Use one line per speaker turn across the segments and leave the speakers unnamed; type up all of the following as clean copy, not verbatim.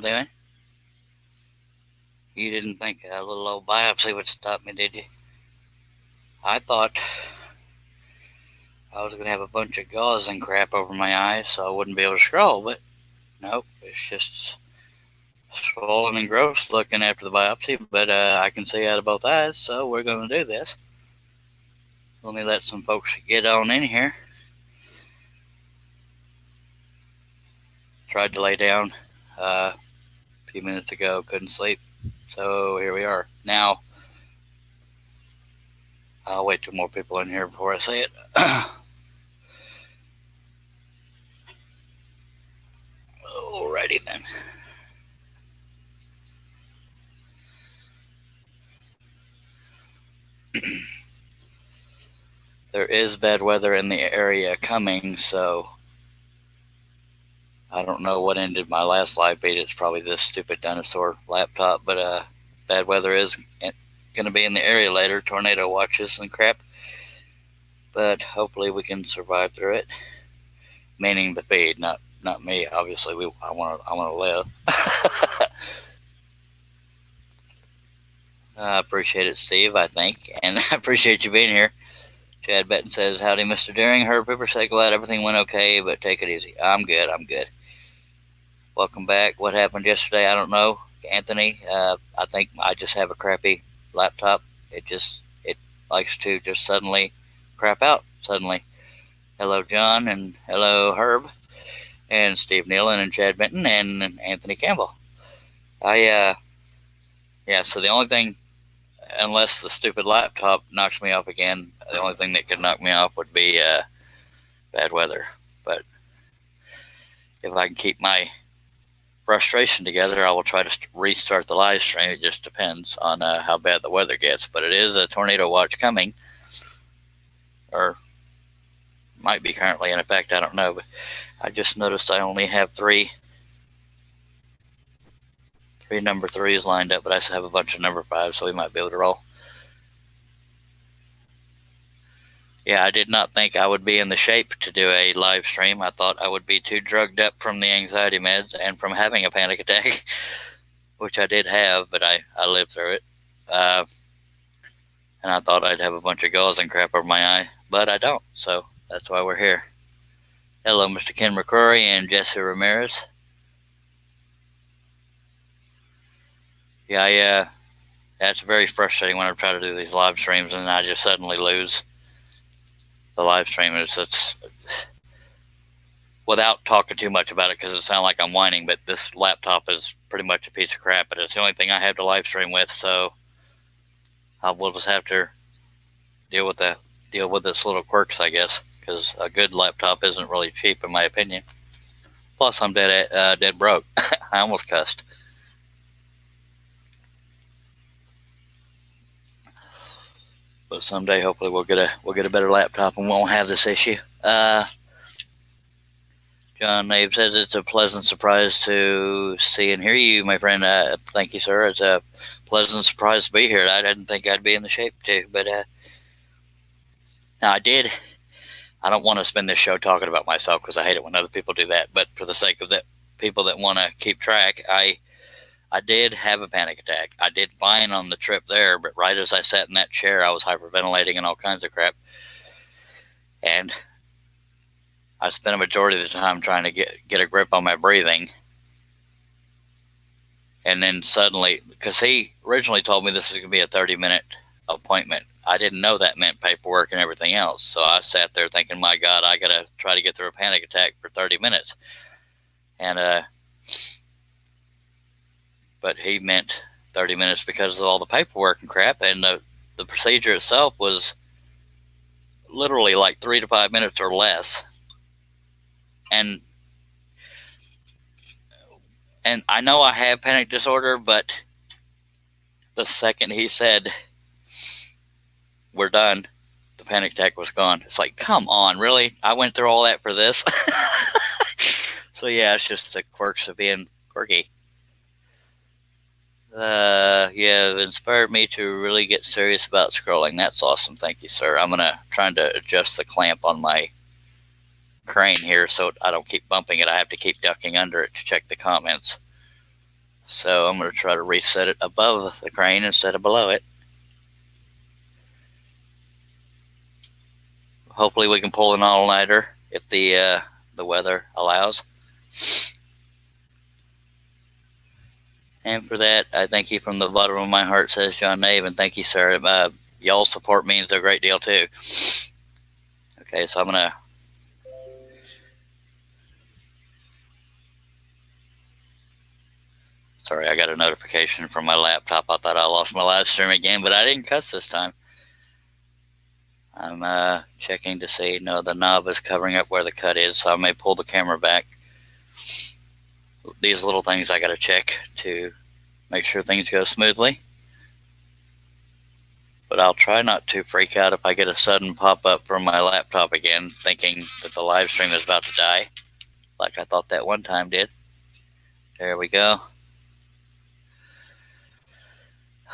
Doing? You didn't think a little old biopsy would stop me, did you? I thought I was going to have a bunch of gauze and crap over my eyes so I wouldn't be able to scroll, but nope, it's just swollen and gross looking after the biopsy, but I can see out of both eyes, so we're going to do this. Let me let some folks get on in here. Tried to lay down a few minutes ago, couldn't sleep, so here we are. Now, I'll wait till more people in here before I say it. Alrighty then. There is bad weather in the area coming, so I don't know what ended my last live feed. It's probably this stupid dinosaur laptop, but bad weather is going to be in the area later, tornado watches and crap. But hopefully we can survive through it. Meaning the feed, not me. Obviously, I want to live. I appreciate it, Steve. I think, and I appreciate you being here. Chad Benton says, "Howdy, Mr. Daring. Herb Pepper, say glad everything went okay, but take it easy." I'm good. I'm good. Welcome back. What happened yesterday? I don't know, Anthony. I think I just have a crappy laptop. It likes to just suddenly crap out suddenly. Hello, John, and hello, Herb, and Steve Nealon, and Chad Benton, and Anthony Campbell. Yeah. So the only thing, unless the stupid laptop knocks me off again, the only thing that could knock me off would be bad weather. But if I can keep my frustration together, I will try to restart the live stream. It just depends on how bad the weather gets. But it is a tornado watch coming, or might be currently in effect. I don't know. But I just noticed I only have three number threes lined up, but I still have a bunch of number fives, so we might be able to roll. Yeah, I did not think I would be in the shape to do a live stream. I thought I would be too drugged up from the anxiety meds and from having a panic attack, which I did have, but I lived through it. And I thought I'd have a bunch of gauze and crap over my eye, but I don't, so that's why we're here. Hello, Mr. Ken McCrory and Jesse Ramirez. Yeah, that's very frustrating when I try to do these live streams and I just suddenly lose the live stream. It's without talking too much about it because it sounds like I'm whining, but this laptop is pretty much a piece of crap, but it's the only thing I have to live stream with, so I will just have to deal with its little quirks, I guess, because a good laptop isn't really cheap in my opinion. Plus, I'm dead broke. I almost cussed. But someday, hopefully, we'll get a better laptop and won't have this issue. John Nave says it's a pleasant surprise to see and hear you, my friend. Thank you, sir. It's a pleasant surprise to be here. I didn't think I'd be in the shape to, but now I did. I don't want to spend this show talking about myself because I hate it when other people do that. But for the sake of that, people that want to keep track, I did have a panic attack. I did fine on the trip there, but right as I sat in that chair, I was hyperventilating and all kinds of crap. And I spent a majority of the time trying to get a grip on my breathing. And then suddenly, because he originally told me this was going to be a 30-minute appointment, I didn't know that meant paperwork and everything else. So I sat there thinking, my God, I got to try to get through a panic attack for 30 minutes. And, but he meant 30 minutes because of all the paperwork and crap. And the procedure itself was literally like 3 to 5 minutes or less. And I know I have panic disorder, but the second he said, we're done, the panic attack was gone. It's like, come on, really? I went through all that for this? So yeah, it's just the quirks of being quirky. Yeah, it inspired me to really get serious about scrolling. That's awesome. Thank you, sir. I'm trying to adjust the clamp on my crane here so I don't keep bumping it. I have to keep ducking under it to check the comments. So I'm going to try to reset it above the crane instead of below it. Hopefully we can pull an all-nighter if the weather allows. And for that, I thank you from the bottom of my heart, says John Nave, and thank you, sir. Y'all's support means a great deal too. Okay, so I'm gonna. Sorry, I got a notification from my laptop. I thought I lost my live stream again, but I didn't cuss this time. I'm checking to see. No, the knob is covering up where the cut is, so I may pull the camera back. These little things I gotta check to make sure things go smoothly. But I'll try not to freak out if I get a sudden pop-up from my laptop again, thinking that the live stream is about to die, like I thought that one time did. There we go.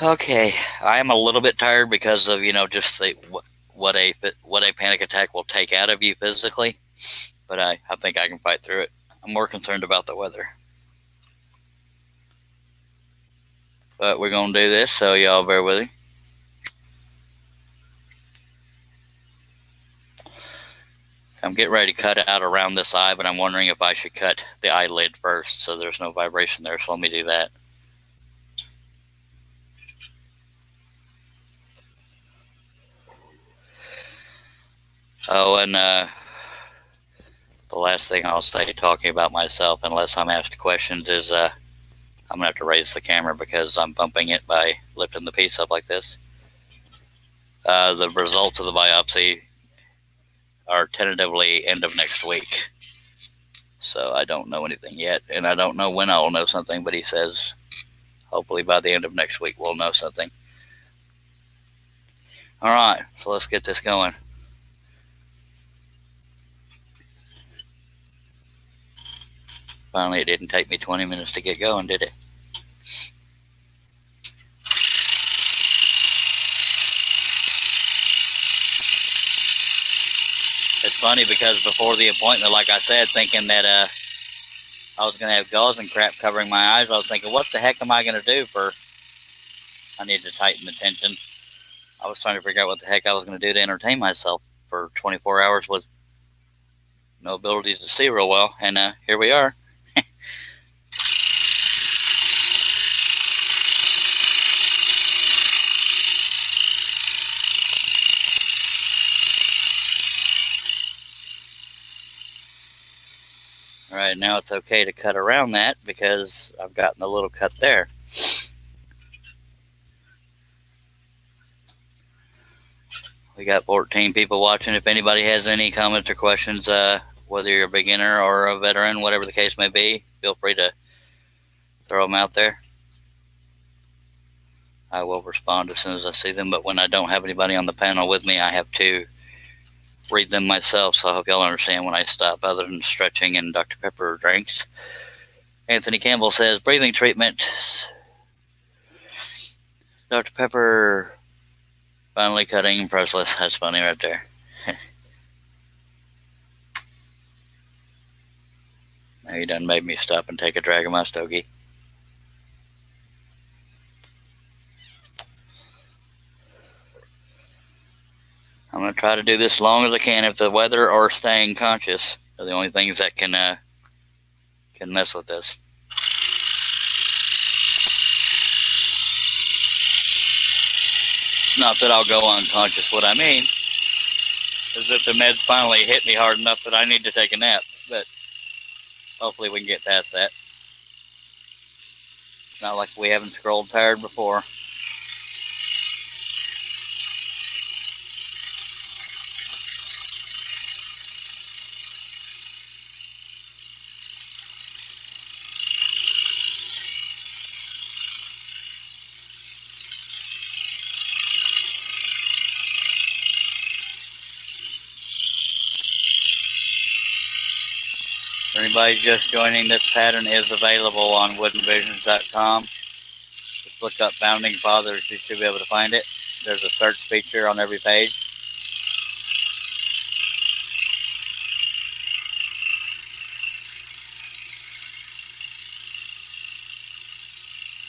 Okay, I am a little bit tired because of, just what a panic attack will take out of you physically, but I think I can fight through it. I'm more concerned about the weather. But we're going to do this, so y'all bear with me. I'm getting ready to cut out around this eye, but I'm wondering if I should cut the eyelid first so there's no vibration there, so let me do that. Oh, and the last thing I'll say talking about myself, unless I'm asked questions, is I'm going to have to raise the camera because I'm bumping it by lifting the piece up like this. The results of the biopsy are tentatively end of next week. So I don't know anything yet, and I don't know when I will know something, but he says hopefully by the end of next week we'll know something. All right, so let's get this going. Finally, it didn't take me 20 minutes to get going, did it? It's funny because before the appointment, like I said, thinking that I was going to have gauze and crap covering my eyes, I was thinking, what the heck am I going to do I need to tighten the tension. I was trying to figure out what the heck I was going to do to entertain myself for 24 hours with no ability to see real well, and here we are. All right, now it's okay to cut around that because I've gotten a little cut there. We got 14 people watching. If anybody has any comments or questions, whether you're a beginner or a veteran, whatever the case may be, feel free to throw them out there. I will respond as soon as I see them, but when I don't have anybody on the panel with me, I have to read them myself, so I hope y'all understand when I stop, other than stretching and Dr. Pepper drinks. Anthony Campbell says, breathing treatment. Dr. Pepper finally cutting priceless. That's funny right there. Now you done made me stop and take a drag of my stogie. I'm going to try to do this as long as I can. If the weather or staying conscious are the only things that can mess with this. Not that I'll go unconscious. What I mean is if the meds finally hit me hard enough that I need to take a nap. But hopefully we can get past that. Not like we haven't scrolled tired before. For anybody just joining, this pattern is available on woodenvisions.com. Just look up Founding Fathers, you should be able to find it. There's a search feature on every page.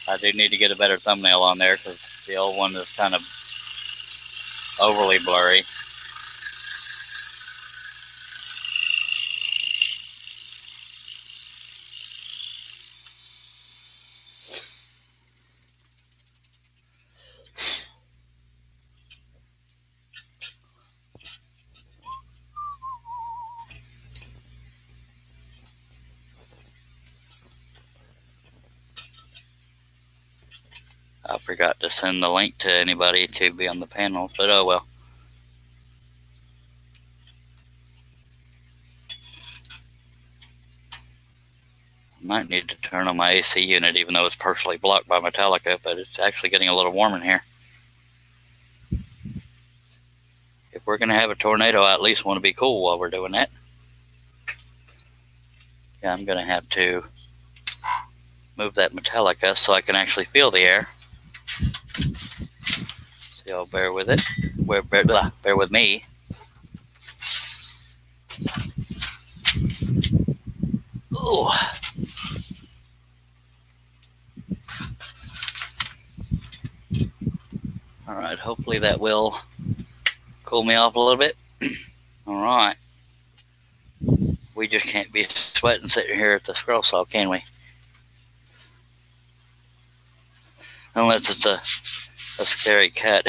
I do need to get a better thumbnail on there because the old one is kind of overly blurry. I forgot to send the link to anybody to be on the panel, but oh well. I might need to turn on my AC unit even though it's partially blocked by Metallica, but it's actually getting a little warm in here. If we're going to have a tornado, I at least want to be cool while we're doing that. Yeah, I'm going to have to move that Metallica so I can actually feel the air. So y'all bear with it. Bear with me. Ooh. Alright, hopefully that will cool me off a little bit. Alright. We just can't be sweating sitting here at the scroll saw, can we? Unless it's a scary cat.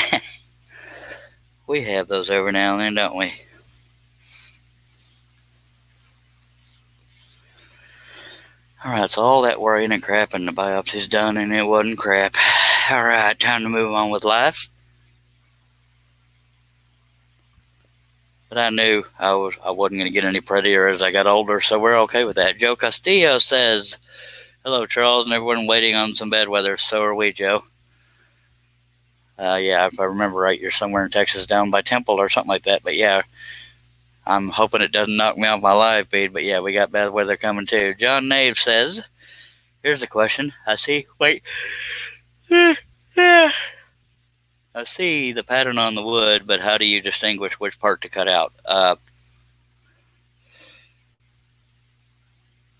We have those every now and then, don't we? Alright, so all that worrying and crap and the biopsy's done and it wasn't crap. Alright, time to move on with life. But I knew I wasn't going to get any prettier as I got older, so we're okay with that. Joe Castillo says, hello, Charles, and everyone waiting on some bad weather. So are we, Joe. Yeah, if I remember right, you're somewhere in Texas down by Temple or something like that. But yeah, I'm hoping it doesn't knock me off my live feed. But yeah, we got bad weather coming too. John Nave says, here's a question. I see the pattern on the wood, but how do you distinguish which part to cut out?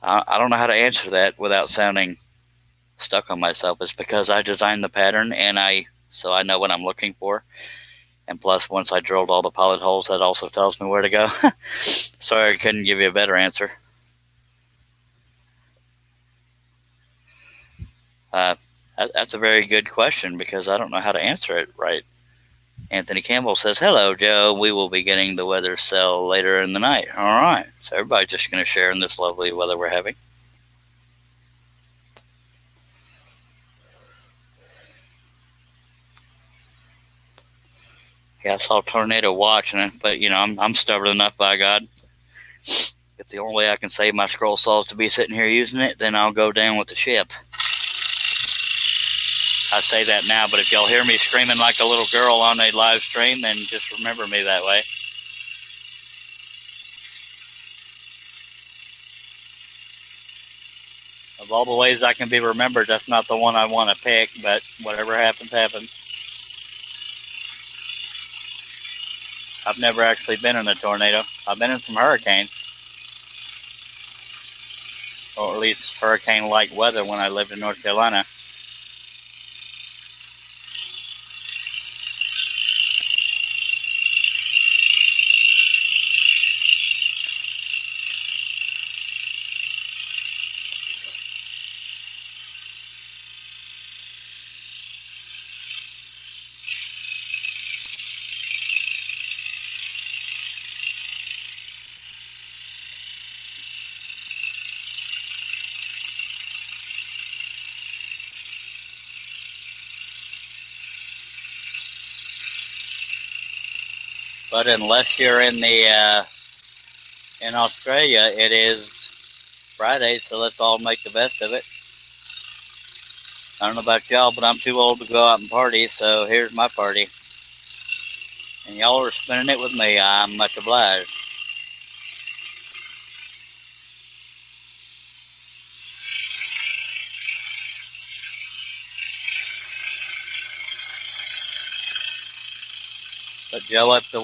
I don't know how to answer that without sounding stuck on myself. It's because I designed the pattern so I know what I'm looking for. And plus, once I drilled all the pilot holes, that also tells me where to go. Sorry, I couldn't give you a better answer. That's a very good question because I don't know how to answer it right. Anthony Campbell says, hello, Joe. We will be getting the weather cell later in the night. All right. So everybody's just going to share in this lovely weather we're having. Yeah, I saw Tornado watching it, but, you know, I'm stubborn enough, by God. If the only way I can save my scroll saw is to be sitting here using it, then I'll go down with the ship. I say that now, but if y'all hear me screaming like a little girl on a live stream, then just remember me that way. Of all the ways I can be remembered, that's not the one I want to pick, but whatever happens, happens. I've never actually been in a tornado. I've been in some hurricanes. Or at least hurricane-like weather when I lived in North Carolina. But unless you're in Australia, it is Friday, so let's all make the best of it. I don't know about y'all, but I'm too old to go out and party, so here's my party. And y'all are spending it with me. I'm much obliged. But Joe, if the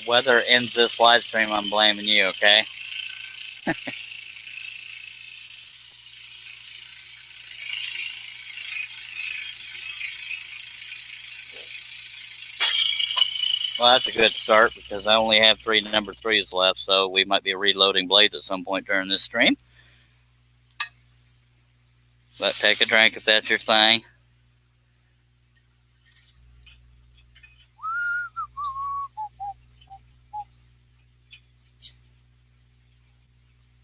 weather ends this live stream, I'm blaming you, okay? Well, that's a good start because I only have 3 number 3s left, so we might be reloading blades at some point during this stream. But take a drink if that's your thing.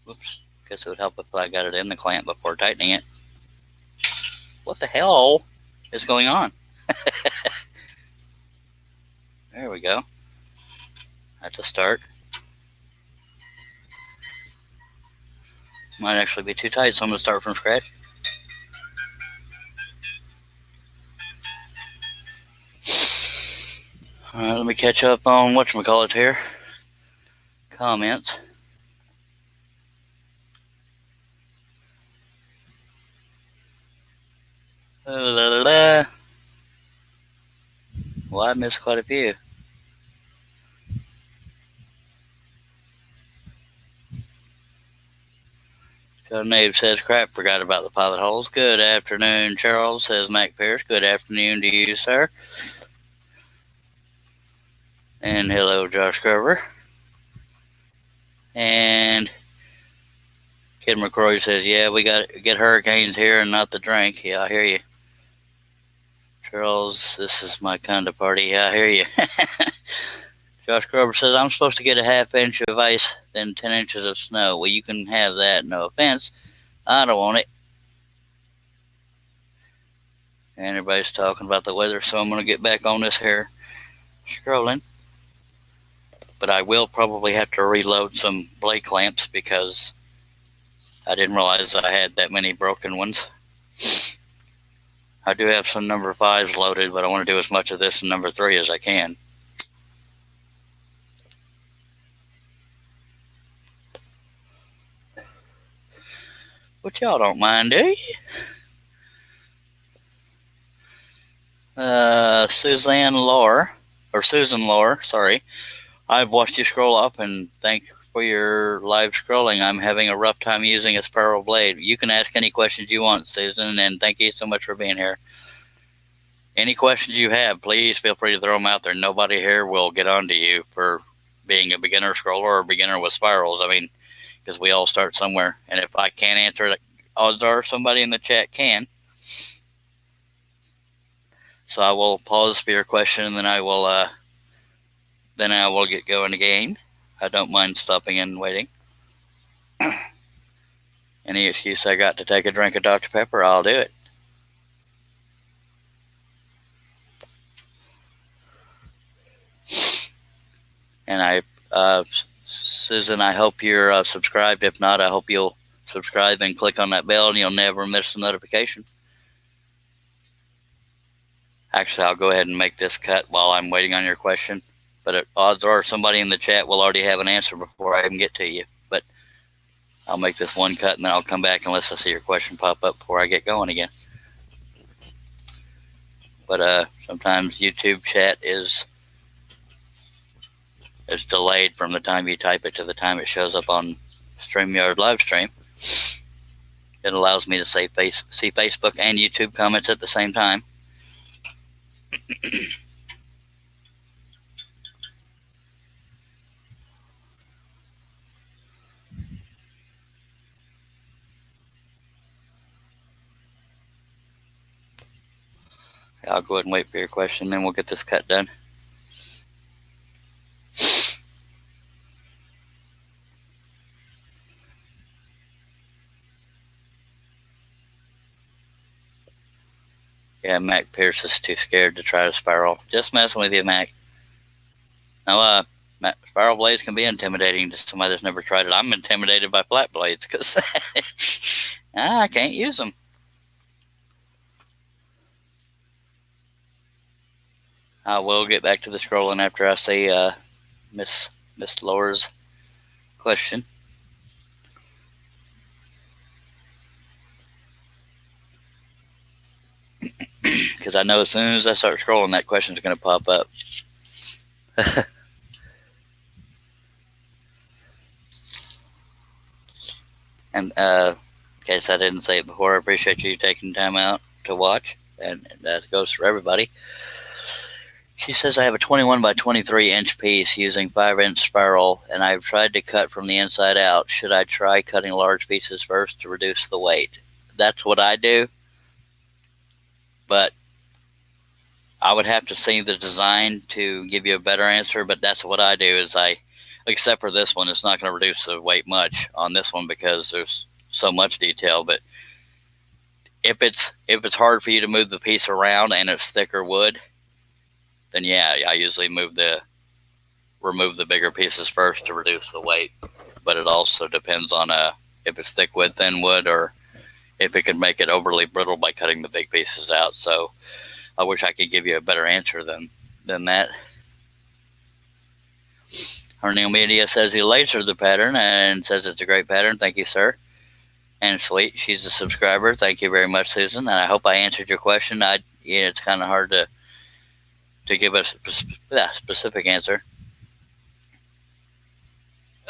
Whoops. Guess it would help if I got it in the clamp before tightening it. What the hell is going on? There we go. That's a start. Might actually be too tight, so I'm going to start from scratch. Alright, let me catch up on whatchamacallit here. Comments. Well, I missed quite a few. Joe Nave says, crap, forgot about the pilot holes. Good afternoon, Charles, says Mac Pierce. Good afternoon to you, sir. And hello, Josh Grover. And Kid McCrory says, yeah, we got to get hurricanes here and not the drink. Yeah, I hear you. Charles, this is my kind of party. Yeah, I hear you. Josh Grover says, I'm supposed to get a ½ inch of ice, then 10 inches of snow. Well, you can have that, no offense. I don't want it. And everybody's talking about the weather, so I'm going to get back on this here scrolling. But I will probably have to reload some blade clamps because I didn't realize I had that many broken ones. I do have some number 5s loaded, but I want to do as much of this in number 3 as I can. But y'all don't mind, do you? Susan Lore, sorry. I've watched you scroll up, and thank you for your live scrolling. I'm having a rough time using a spiral blade. You can ask any questions you want, Susan, and thank you so much for being here. Any questions you have, please feel free to throw them out there. Nobody here will get on to you for being a beginner scroller or a beginner with spirals. I mean, because we all start somewhere. And if I can't answer it, odds are somebody in the chat can. So I will pause for your question, and then I will get going again. I don't mind stopping and waiting. Any excuse I got to take a drink of Dr. Pepper, I'll do it. And Susan, I hope you're subscribed. If not, I hope you'll subscribe and click on that bell, and you'll never miss a notification. Actually, I'll go ahead and make this cut while I'm waiting on your question. But odds are somebody in the chat will already have an answer before I even get to you. But I'll make this one cut, and then I'll come back unless I see your question pop up before I get going again. But sometimes YouTube chat is delayed from the time you type it to the time it shows up on StreamYard live stream. It allows me to see Facebook and YouTube comments at the same time. I'll go ahead and wait for your question, then we'll get this cut done. Yeah, Mac Pierce is too scared to try to spiral. Just messing with you, Mac. No, spiral blades can be intimidating to somebody that's never tried it. I'm intimidated by flat blades because I can't use them. I will get back to the scrolling after I see Miss Laura's question. Because I know as soon as I start scrolling, that question is going to pop up. And in case I didn't say it before, I appreciate you taking time out to watch, and that goes for everybody. She says I have a 21 by 23 inch piece using 5-inch spiral, and I've tried to cut from the inside out. Should I try cutting large pieces first to reduce the weight? That's what I do, but I would have to see the design to give you a better answer, but that's what I do is except for this one, it's not going to reduce the weight much on this one because there's so much detail, but if it's hard for you to move the piece around and it's thicker wood, then yeah, I usually remove the bigger pieces first to reduce the weight. But it also depends on if it's thick wood, thin wood, or if it can make it overly brittle by cutting the big pieces out. So I wish I could give you a better answer than that. Arnell Media says he lasered the pattern and says it's a great pattern. Thank you, sir. And sweet, she's a subscriber. Thank you very much, Susan. And I hope I answered your question. It's kind of hard to give a specific answer.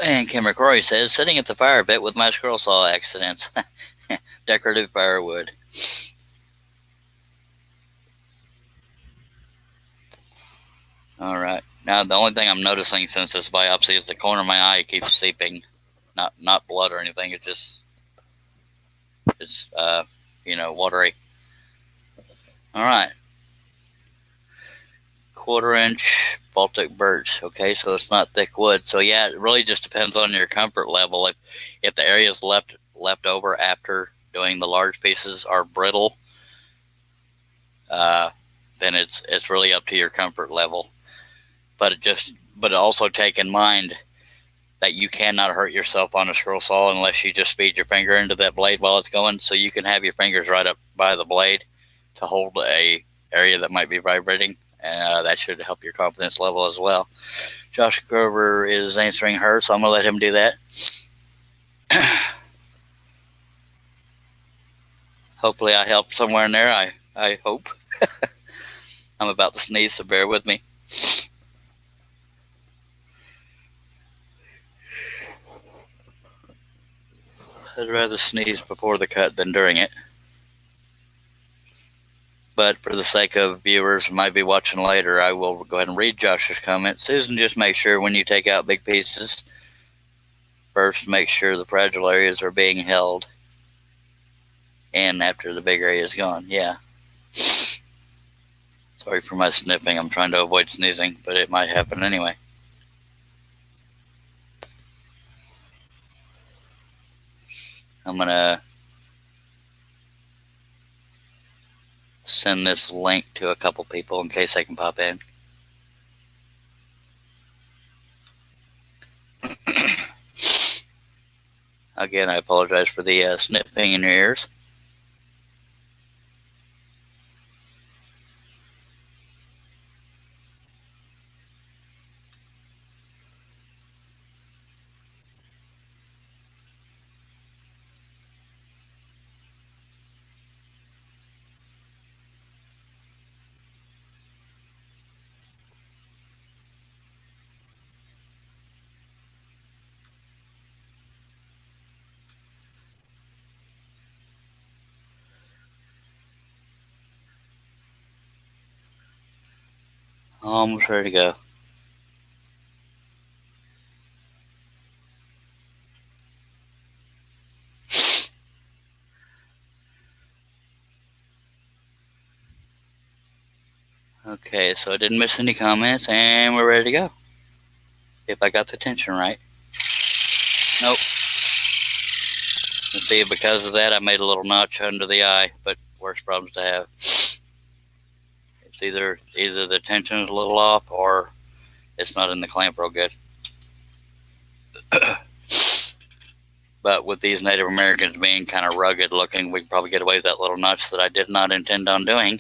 And Kim McCrory says, sitting at the fire pit with my scroll saw accidents. Decorative firewood. All right. Now, the only thing I'm noticing since this biopsy is the corner of my eye keeps seeping. Not blood or anything. It's watery. All right. 1/4-inch Baltic birch. Okay, so it's not thick wood. So yeah, it really just depends on your comfort level. If the areas left over after doing the large pieces are brittle, then it's really up to your comfort level. But also take in mind that you cannot hurt yourself on a scroll saw unless you just feed your finger into that blade while it's going. So you can have your fingers right up by the blade to hold a area that might be vibrating. That should help your confidence level as well. Josh Grover is answering her, so I'm going to let him do that. Hopefully I helped somewhere in there. I hope. I'm about to sneeze, so bear with me. I'd rather sneeze before the cut than during it. But for the sake of viewers who might be watching later, I will go ahead and read Josh's comment. Susan, just make sure when you take out big pieces, first make sure the fragile areas are being held in after the big area is gone. Yeah. Sorry for my sniffing. I'm trying to avoid sneezing, but it might happen anyway. I'm going to send this link to a couple people in case they can pop in. Again, I apologize for the sniffing in your ears. Almost ready to go. Okay, so I didn't miss any comments, and we're ready to go. If I got the tension right. Nope. See, because of that, I made a little notch under the eye, but worse problems to have. It's either the tension is a little off, or it's not in the clamp real good. But with these Native Americans being kind of rugged looking, we can probably get away with that little notch that I did not intend on doing.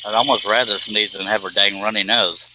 I'd almost rather sneeze than have her dang runny nose.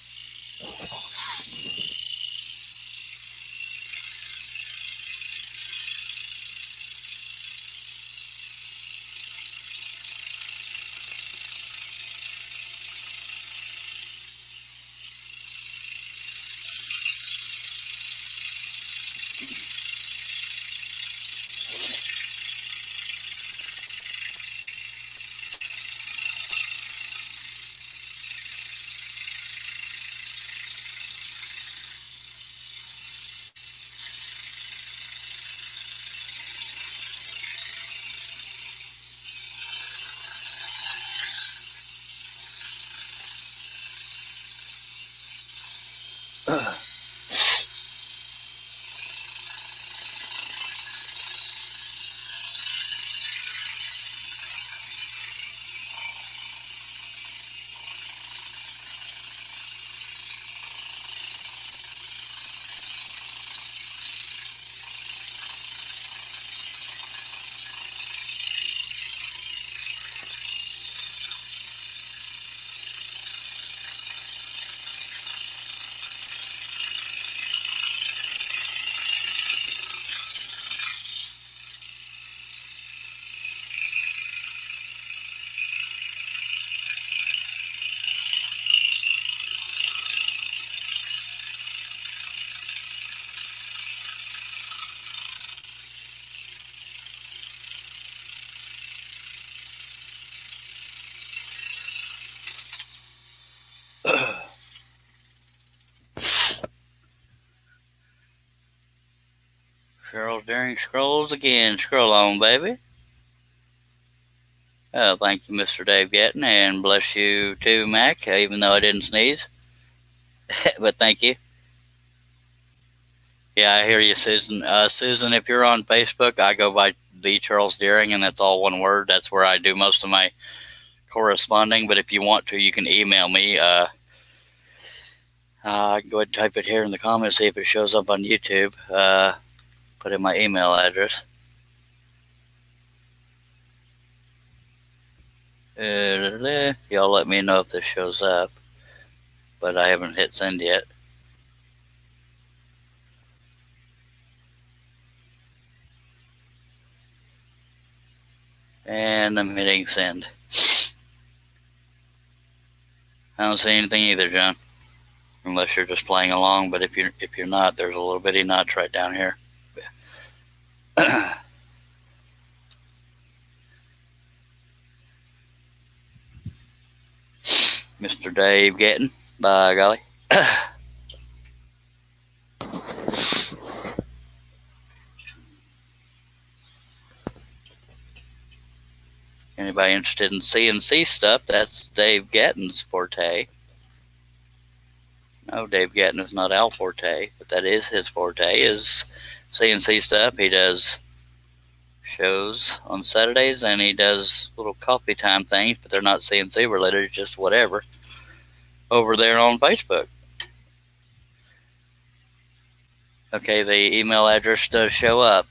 Sharing scrolls again. Scroll on, baby. Oh, thank you, Mr. Dave Getton, and bless you too, Mac, even though I didn't sneeze. But thank you. Yeah, I hear you, Susan. Susan, if you're on Facebook, I go by the Charles Deering, and that's all one word. That's where I do most of my corresponding. But if you want to, you can email me. I can go ahead and type it here in the comments, see if it shows up on YouTube. Put in my email address. Y'all let me know if this shows up, but I haven't hit send yet. And I'm hitting send. I don't see anything either, John, unless you're just playing along. But if you're not, there's a little bitty notch right down here. Mr. Dave Getton, by golly. Anybody interested in CNC stuff? That's Dave Getton's forte. No, Dave Getton is not Al Forte, but that is his forte, is CNC stuff. He does shows on Saturdays, and he does little coffee time things, but they're not CNC related, it's just whatever, over there on Facebook. Okay, the email address does show up.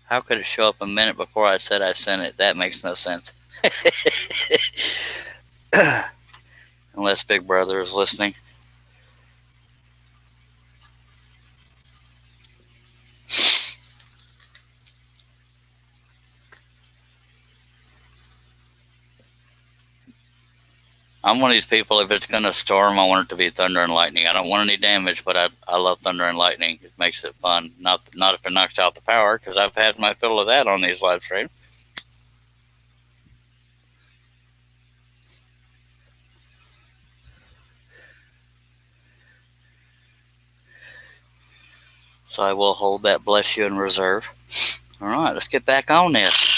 How could it show up a minute before I said I sent it? That makes no sense. Unless Big Brother is listening. I'm one of these people, if it's going to storm, I want it to be thunder and lightning. I don't want any damage, but I love thunder and lightning. It makes it fun. Not if it knocks out the power, because I've had my fill of that on these live streams. So I will hold that bless you in reserve. All right, let's get back on this.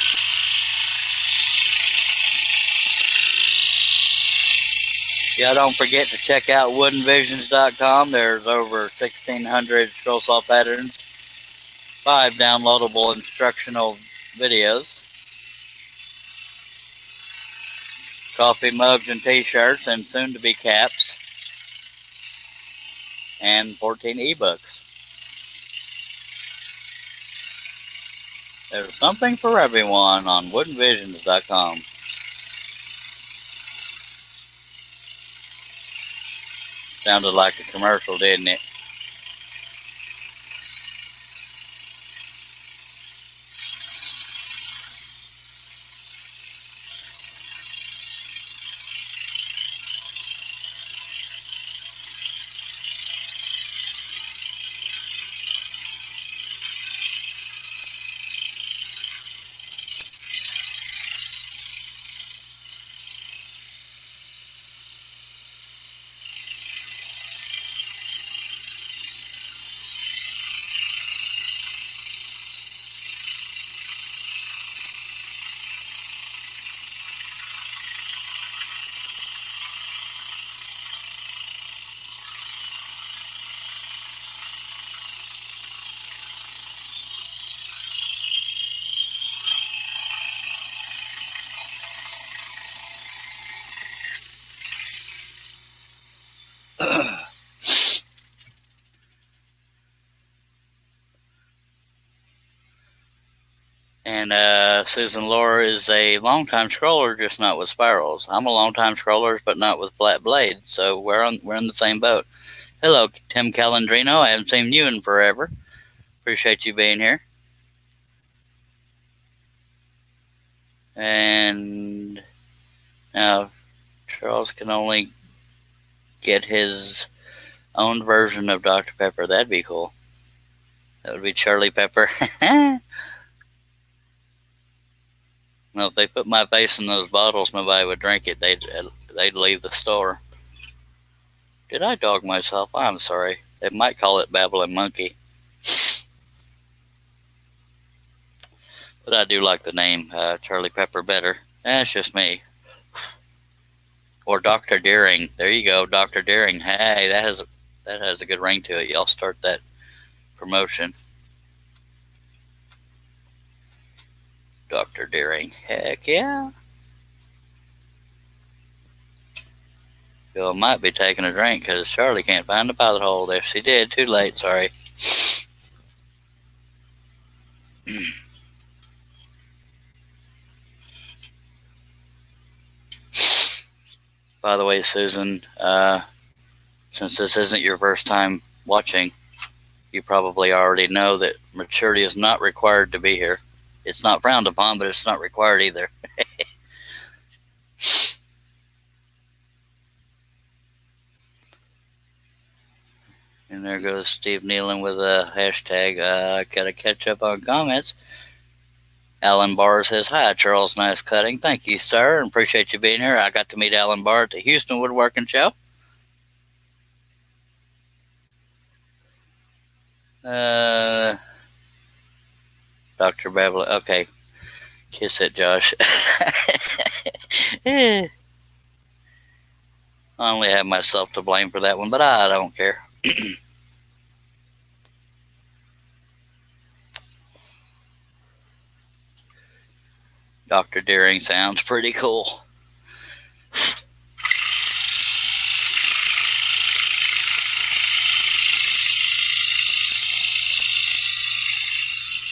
Yeah, don't forget to check out woodenvisions.com. There's over 1,600 scroll saw patterns, 5 downloadable instructional videos, coffee mugs and t-shirts, and soon to be caps, and 14 ebooks. There's something for everyone on woodenvisions.com. Sounded like a commercial, didn't it? And Susan Laura is a long-time scroller, just not with spirals. I'm a long-time scroller, but not with flat blades. So we're in the same boat. Hello, Tim Calandrino. I haven't seen you in forever. Appreciate you being here. And now Charles can only get his own version of Dr. Pepper. That'd be cool. That would be Charlie Pepper. No, if they put my face in those bottles, nobody would drink it. They'd leave the store. Did I dog myself? I'm sorry. They might call it Babbling Monkey. But I do like the name Charlie Pepper better. That's just me. Or Dr. Deering. There you go, Dr. Deering. Hey, that has a good ring to it. Y'all start that promotion. Dr. Deering. Heck yeah. Bill might be taking a drink because Charlie can't find the pilot hole. There she did. Too late, sorry. By the way, Susan, since this isn't your first time watching, you probably already know that maturity is not required to be here. It's not frowned upon, but it's not required either. And there goes Steve Nealon with a hashtag, gotta catch up on comments. Alan Barr says, hi, Charles, nice cutting. Thank you, sir, and appreciate you being here. I got to meet Alan Barr at the Houston Woodworking Show. Dr. Beverly, okay, kiss it, Josh. I only have myself to blame for that one, but I don't care. Dr. Deering sounds pretty cool.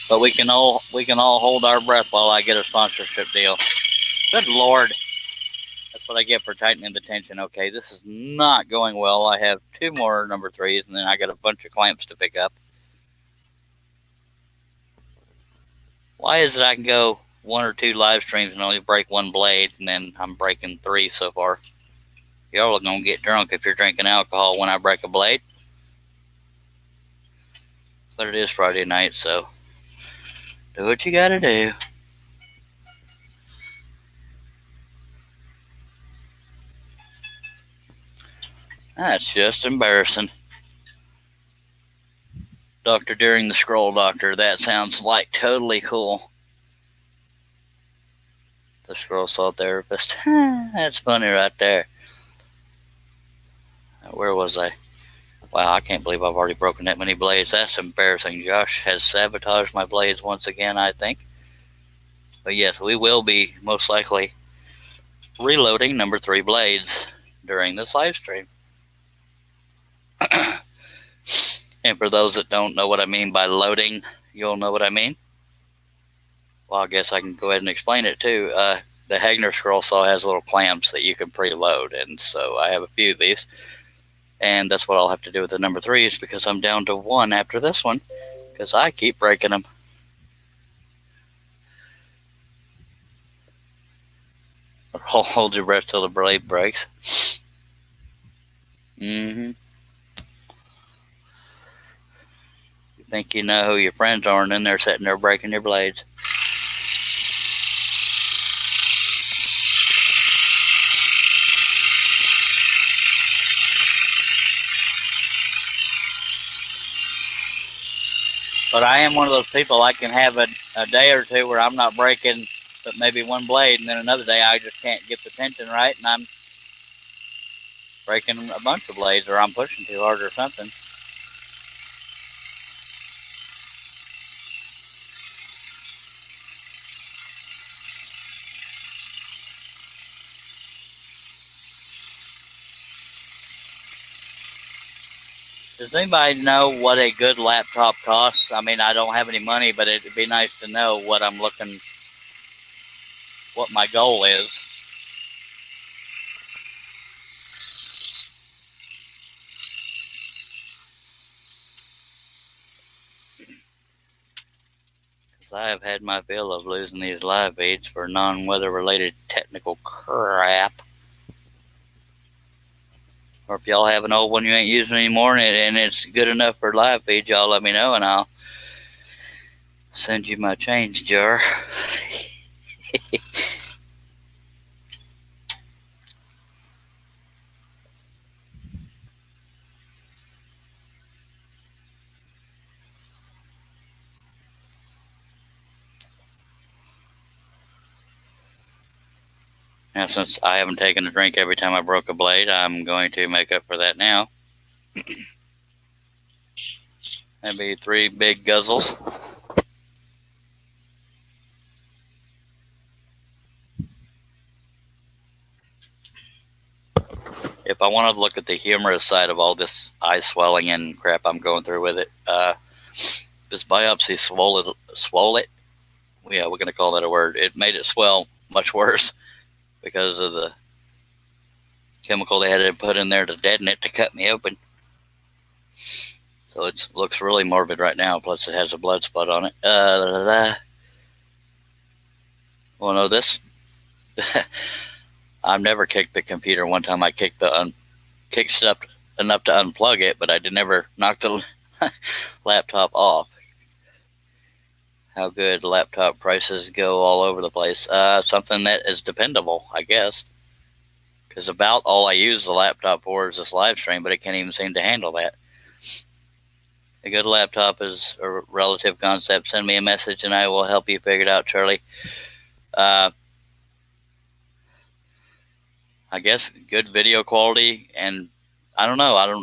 But we can all hold our breath while I get a sponsorship deal. Good Lord. That's what I get for tightening the tension. Okay, this is not going well. I have 2 more number 3s, and then I got a bunch of clamps to pick up. Why is it I can go 1 or 2 live streams and only break 1 blade, and then I'm breaking 3 so far? Y'all are going to get drunk if you're drinking alcohol when I break a blade. But it is Friday night, so do what you gotta do. That's just embarrassing. Dr. Deering the Scroll Doctor. That sounds like totally cool. The Scroll Saw Therapist. That's funny right there. Where was I? Wow, I can't believe I've already broken that many blades. That's embarrassing. Josh has sabotaged my blades once again, I think. But yes, we will be most likely reloading number 3 blades during this live stream. And for those that don't know what I mean by loading, you'll know what I mean. Well, I guess I can go ahead and explain it too. The Hagner scroll saw has little clamps that you can preload, and so I have a few of these. And that's what I'll have to do with the number 3s because I'm down to 1 after this one because I keep breaking them. Hold your breath till the blade breaks. Mm-hmm. You think you know who your friends are, and then they're sitting there breaking your blades. But I am one of those people, I can have a day or 2 where I'm not breaking but maybe 1 blade, and then another day I just can't get the tension right, and I'm breaking a bunch of blades, or I'm pushing too hard or something. Does anybody know what a good laptop costs? I mean, I don't have any money, but it'd be nice to know what I'm looking, what my goal is. I have had my fill of losing these live feeds for non-weather related technical crap. Or if y'all have an old one you ain't using anymore and it's good enough for live feeds, y'all let me know and I'll send you my change jar. Now, since I haven't taken a drink every time I broke a blade, I'm going to make up for that now. That'd be 3 big guzzles. If I wanted to look at the humorous side of all this eye swelling and crap I'm going through with it, this biopsy swole it. Yeah, we're going to call that a word. It made it swell much worse because of the chemical they had to put in there to deaden it to cut me open. So it looks really morbid right now, plus it has a blood spot on it. Want to know this? I've never kicked the computer. One time I kicked stuff enough to unplug it, but I never knocked the laptop off. How good laptop prices go all over the place. Something that is dependable, I guess. Because about all I use the laptop for is this live stream, but it can't even seem to handle that. A good laptop is a relative concept. Send me a message and I will help you figure it out, Charlie. I guess good video quality, and I don't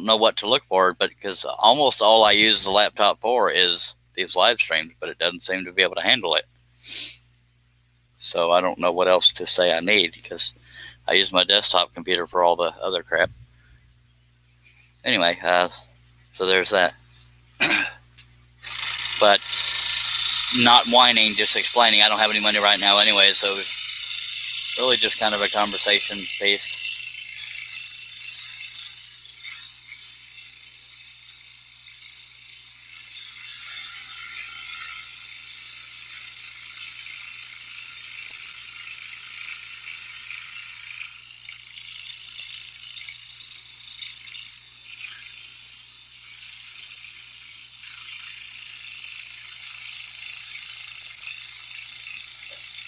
know what to look for, but because almost all I use the laptop for is these live streams, but it doesn't seem to be able to handle it. So I don't know what else to say I need, because I use my desktop computer for all the other crap. Anyway, so there's that. But not whining, just explaining. I don't have any money right now anyway, so really just kind of a conversation piece.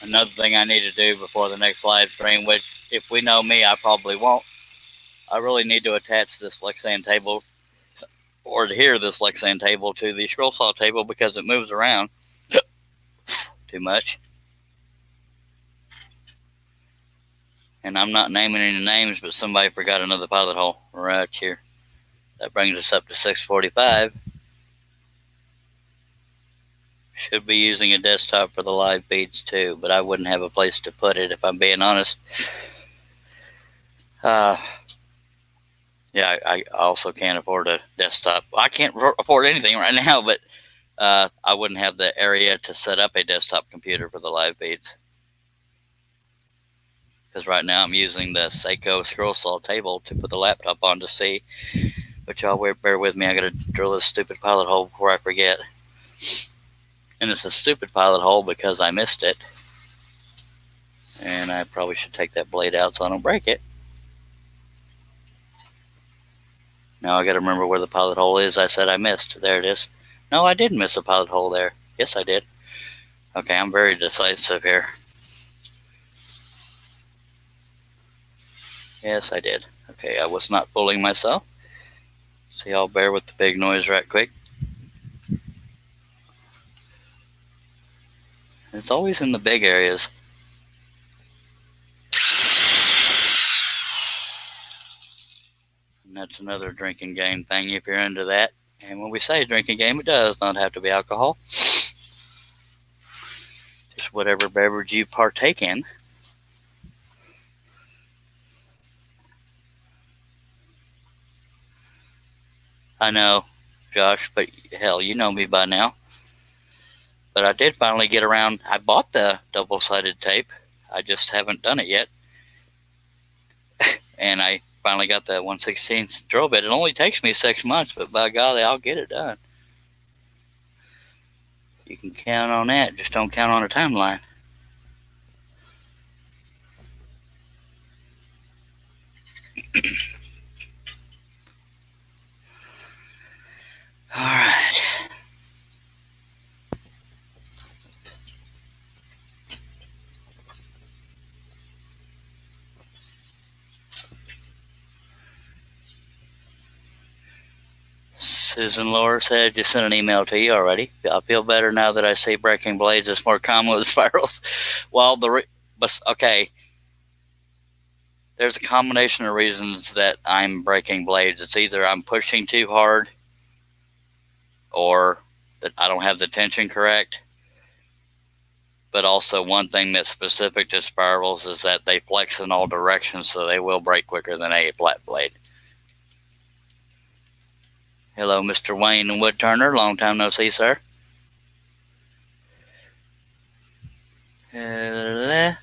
Another thing I need to do before the next live stream, which if we know me, I probably won't. I really need to attach this Lexan table, or adhere this Lexan table to the scroll saw table, because it moves around too much. And I'm not naming any names, but somebody forgot another pilot hole right here. That brings us up to 645. Should be using a desktop for the live feeds too, but I wouldn't have a place to put it if I'm being honest. Yeah, I also can't afford a desktop. I can't afford anything right now, but I wouldn't have the area to set up a desktop computer for the live feeds. Because right now I'm using the Seiko scroll saw table to put the laptop on to see. But y'all bear with me, I gotta drill this stupid pilot hole before I forget. And it's a stupid pilot hole because I missed it. And I probably should take that blade out so I don't break it. Now I gotta remember where the pilot hole is I said I missed. There it is. No, I didn't miss a pilot hole there. Yes, I did. Okay, I'm very decisive here. Yes, I did. Okay, I was not fooling myself. So y'all bear with the big noise right quick. It's always in the big areas. And that's another drinking game thing if you're into that. And when we say drinking game, it does not have to be alcohol. Just whatever beverage you partake in. I know, Josh, but hell, you know me by now. But I did finally get around. I bought the double-sided tape. I just haven't done it yet. And I finally got the 1/16 drill bit. It only takes me 6 months, but by golly, I'll get it done. You can count on that. Just don't count on a timeline. All right. Susan Laura said, just sent an email to you already. I feel better now that I see breaking blades is more common with spirals. Well, okay. there's a combination of reasons that I'm breaking blades. It's either I'm pushing too hard or that I don't have the tension correct. But also one thing that's specific to spirals is that they flex in all directions, so they will break quicker than a flat blade. Hello, Mr. Wayne Woodturner. Long time no see, sir. Hello.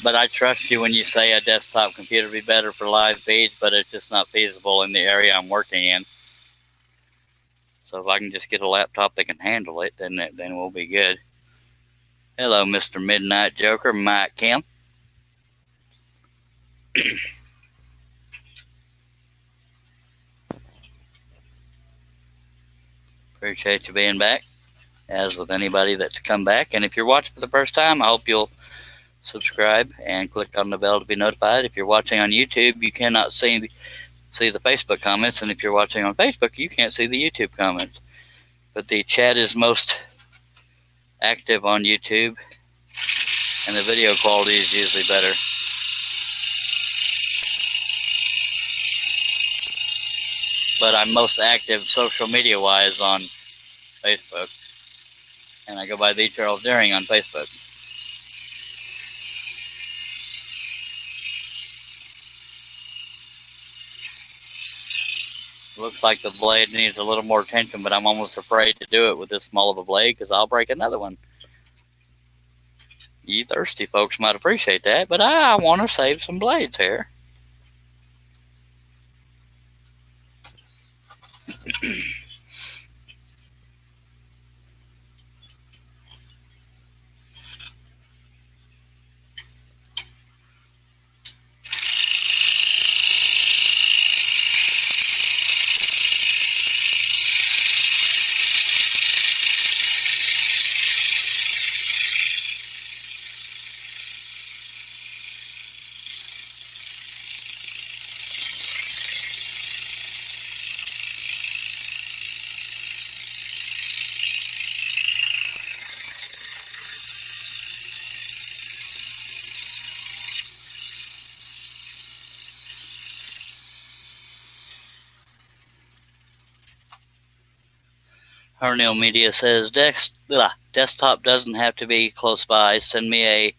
But I trust you when you say a desktop computer would be better for live feeds, but it's just not feasible in the area I'm working in. So if I can just get a laptop that can handle it, then we'll be good. Hello, Mr. Midnight Joker, Mike Kim. Appreciate you being back, as with anybody that's come back. And if you're watching for the first time, I hope you'll subscribe and click on the bell to be notified. If you're watching on YouTube, you cannot see the Facebook comments, and if you're watching on Facebook, you can't see the YouTube comments. But the chat is most active on YouTube, and the video quality is usually better. But I'm most active social media wise on Facebook, and I go by the Charles Deering on Facebook. Looks like the blade needs a little more tension, but I'm almost afraid to do it with this small of a blade because I'll break another one. You thirsty folks might appreciate that, but I want to save some blades here. Hernil Media says, desktop doesn't have to be close by. Send me a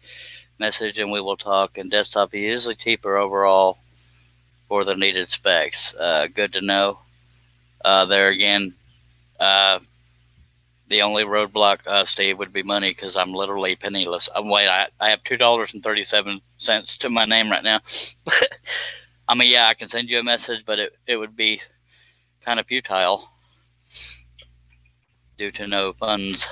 message and we will talk. And desktop is usually cheaper overall for the needed specs. Good to know. There again, the only roadblock, Steve, would be money because I'm literally penniless. I have $2.37 to my name right now. I mean, yeah, I can send you a message, but it would be kind of futile due to no funds.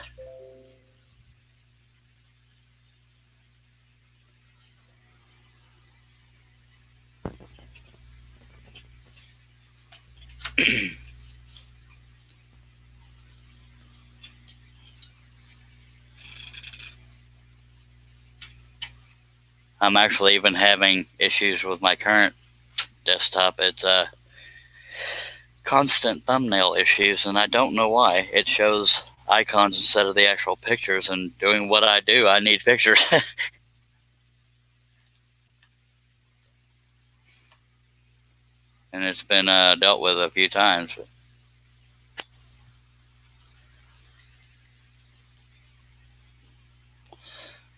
I'm actually even having issues with my current desktop. It's constant thumbnail issues, and I don't know why. It shows icons instead of the actual pictures, and doing what I do, I need pictures. And it's been dealt with a few times.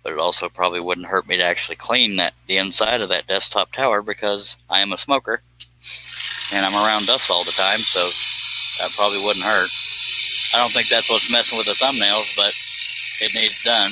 But it also probably wouldn't hurt me to actually clean the inside of that desktop tower because I am a smoker and I'm around dust all the time, so that probably wouldn't hurt. I don't think that's what's messing with the thumbnails, but it needs done.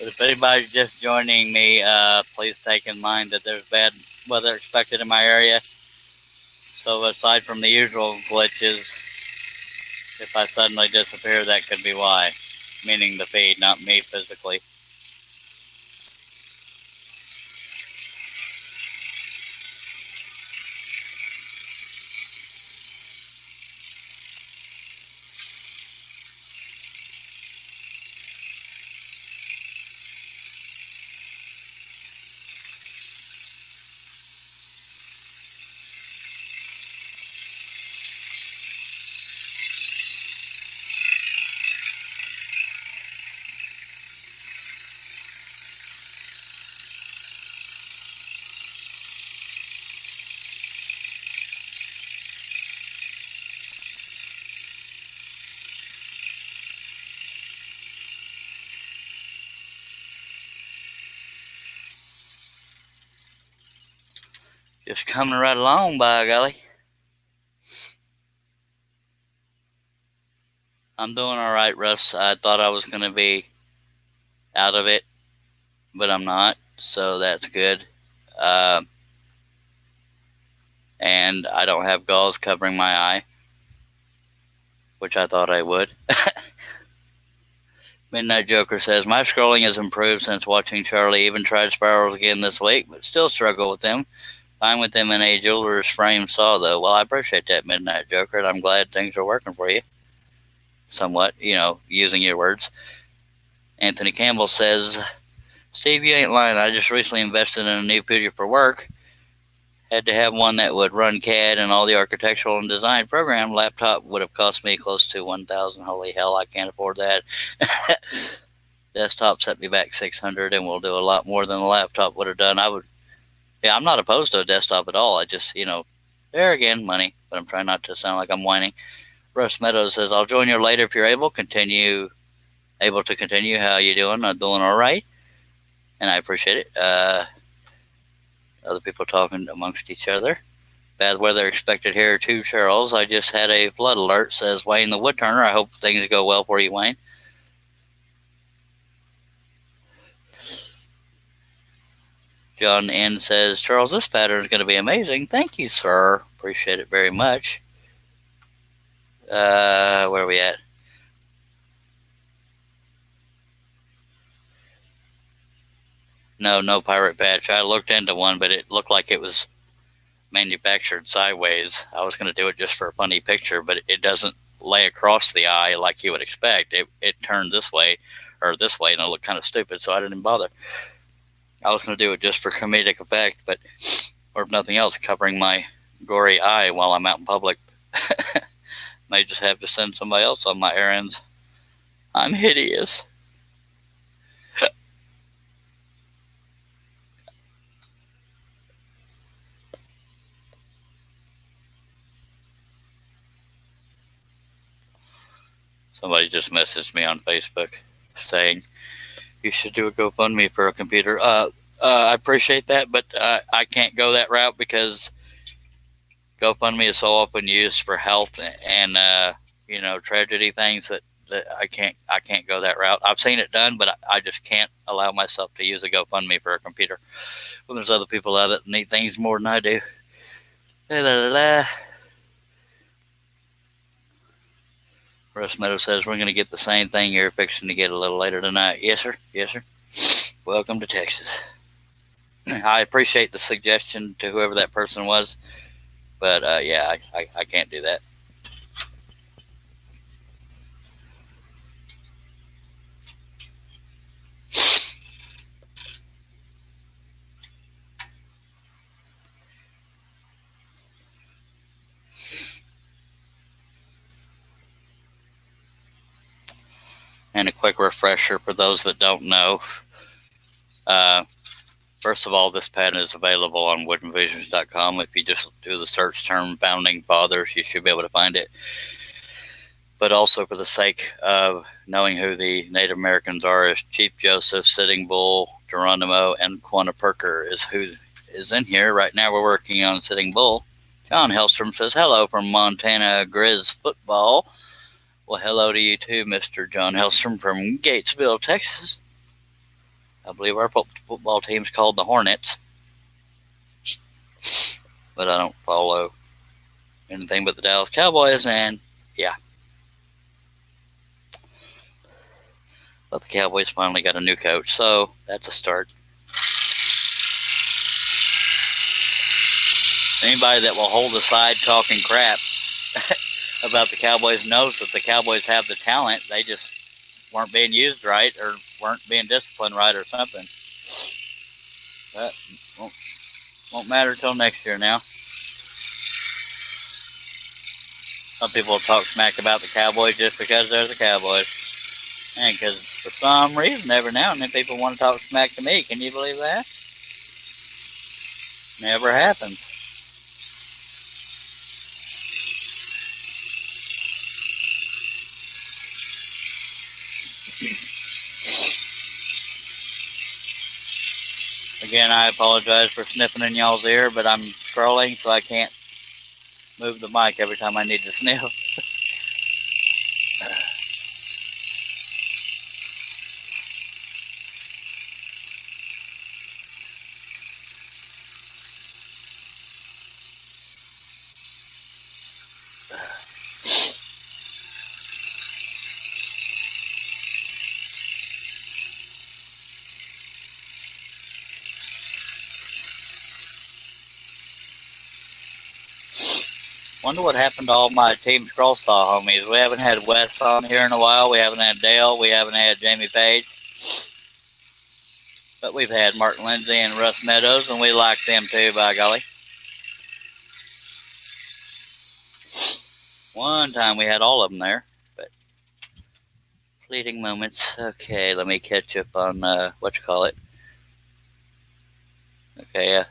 But if anybody's just joining me, please take in mind that there's bad weather expected in my area. So aside from the usual glitches, if I suddenly disappear, that could be why. Meaning the feed, not me physically. Just coming right along, by golly. I'm doing all right, Russ. I thought I was going to be out of it, but I'm not, so that's good. And I don't have gauze covering my eye, which I thought I would. Midnight Joker says, my scrolling has improved since watching Charlie. Even tried spirals again this week, but still struggle with them. Fine with them in a jeweler's frame saw, though. Well, I appreciate that, Midnight Joker, and I'm glad things are working for you. Somewhat, using your words. Anthony Campbell says, Steve, you ain't lying. I just recently invested in a new computer for work. Had to have one that would run CAD and all the architectural and design program. Laptop would have cost me close to $1,000. Holy hell, I can't afford that. Desktop set me back $600 and will do a lot more than a laptop would have done. I'm not opposed to a desktop at all. I just, there again, money. But I'm trying not to sound like I'm whining. Russ Meadows says, I'll join you later if you're able to continue. How you doing? I'm doing all right. And I appreciate it. Other people talking amongst each other. Bad weather expected here too, Charles. I just had a flood alert, says Wayne the Woodturner. I hope things go well for you, Wayne. John N. says, Charles, this pattern is going to be amazing. Thank you, sir. Appreciate it very much. Where are we at? No pirate patch. I looked into one, but it looked like it was manufactured sideways. I was going to do it just for a funny picture, but it doesn't lay across the eye like you would expect. It turned this way, and it looked kind of stupid, so I didn't bother. I was going to do it just for comedic effect, or if nothing else, covering my gory eye while I'm out in public. May just have to send somebody else on my errands. I'm hideous. Somebody just messaged me on Facebook saying you should do a GoFundMe for a computer. I appreciate that, but I can't go that route because GoFundMe is so often used for health and tragedy things that I can't go that route. I've seen it done, but I just can't allow myself to use a GoFundMe for a computer. Well, there's other people out there that need things more than I do. Russ Meadows says we're going to get the same thing you're fixing to get a little later tonight. Yes, sir. Yes, sir. Welcome to Texas. I appreciate the suggestion to whoever that person was, but I can't do that. And a quick refresher for those that don't know. First of all, this patent is available on woodenvisions.com. If you just do the search term Founding Fathers, you should be able to find it. But also for the sake of knowing who the Native Americans are, is Chief Joseph, Sitting Bull, Geronimo, and Quantiferker is who is in here. Right now we're working on Sitting Bull. John Hellstrom says, hello from Montana Grizz Football. Well, hello to you too, Mr. John Hellstrom from Gatesville, Texas. I believe our football team's called the Hornets, but I don't follow anything but the Dallas Cowboys, and yeah. But the Cowboys finally got a new coach, so that's a start. Anybody that will hold aside talking crap about the Cowboys knows that the Cowboys have the talent. They just weren't being used right or weren't being disciplined right or something. But won't matter till next year now. Some people will talk smack about the Cowboys just because they're the Cowboys. And because for some reason, every now and then people want to talk smack to me. Can you believe that? Never happens. Again, I apologize for sniffing in y'all's ear, but I'm scrolling, so I can't move the mic every time I need to sniff. Wonder what happened to all my Team Scroll Saw homies. We haven't had Wes on here in a while. We haven't had Dale. We haven't had Jamie Page. But we've had Mark Lindsay and Russ Meadows, and we like them too, by golly. One time we had all of them there, but fleeting moments. Okay, let me catch up on what you call it. Okay,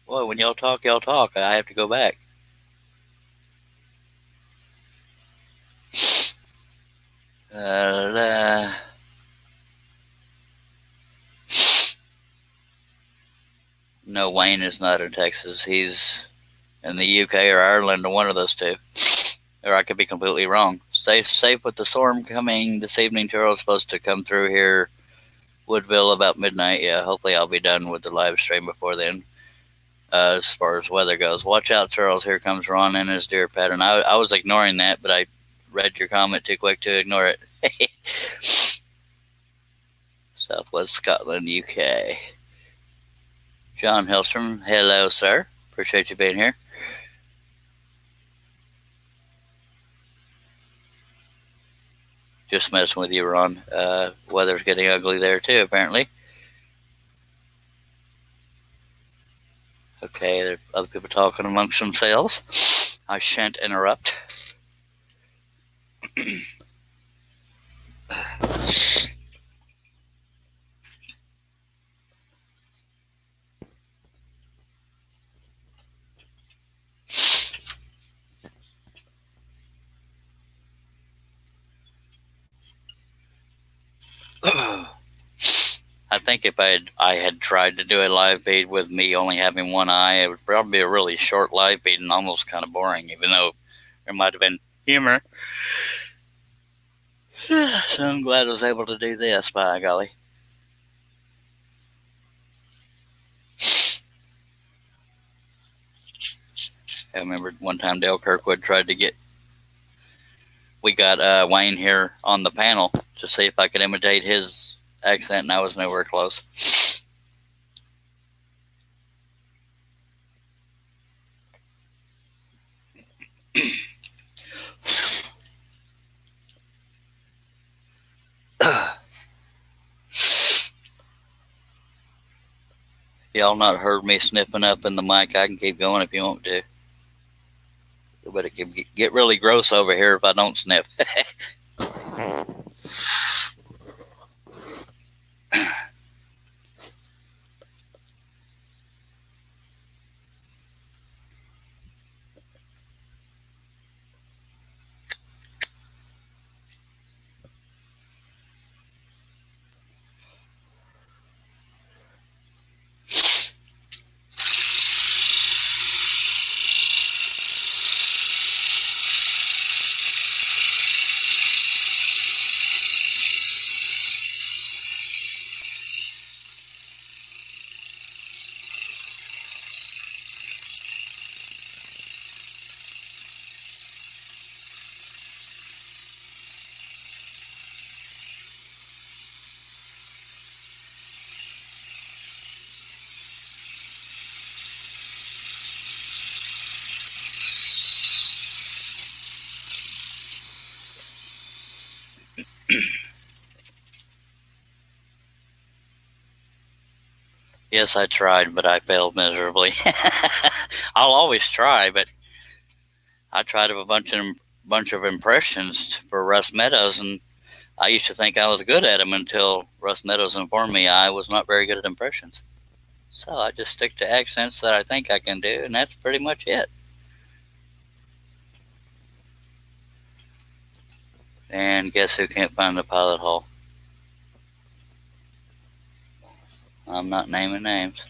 Boy, when y'all talk, I have to go back. No, Wayne is not in Texas. He's in the UK or Ireland, or one of those two. Or I could be completely wrong. Stay safe with the storm coming this evening. Charles supposed to come through here, Woodville, about midnight. Yeah, hopefully I'll be done with the live stream before then. As far as weather goes, watch out, Charles. Here comes Ron in his deer pattern. I was ignoring that, but I read your comment too quick to ignore it. Southwest Scotland, UK. John Hellstrom, hello, sir. Appreciate you being here. Just messing with you, Ron. Weather's getting ugly there too, apparently. Okay, there are other people talking amongst themselves. I shan't interrupt. I think if I had tried to do a live feed with me only having one eye, it would probably be a really short live feed and almost kind of boring, even though there might have been humor. So I'm glad I was able to do this, by golly. I remember one time Dale Kirkwood tried to get... We got Wayne here on the panel to see if I could imitate his accent, and I was nowhere close. Y'all not heard me sniffing up in the mic. I can keep going if you want to. But it can get really gross over here if I don't sniff. Yes, I tried, but I failed miserably. I'll always try, but I tried a bunch of impressions for Russ Meadows, and I used to think I was good at them until Russ Meadows informed me I was not very good at impressions. So I just stick to accents that I think I can do, and that's pretty much it. And guess who can't find the pilot hole? I'm not naming names.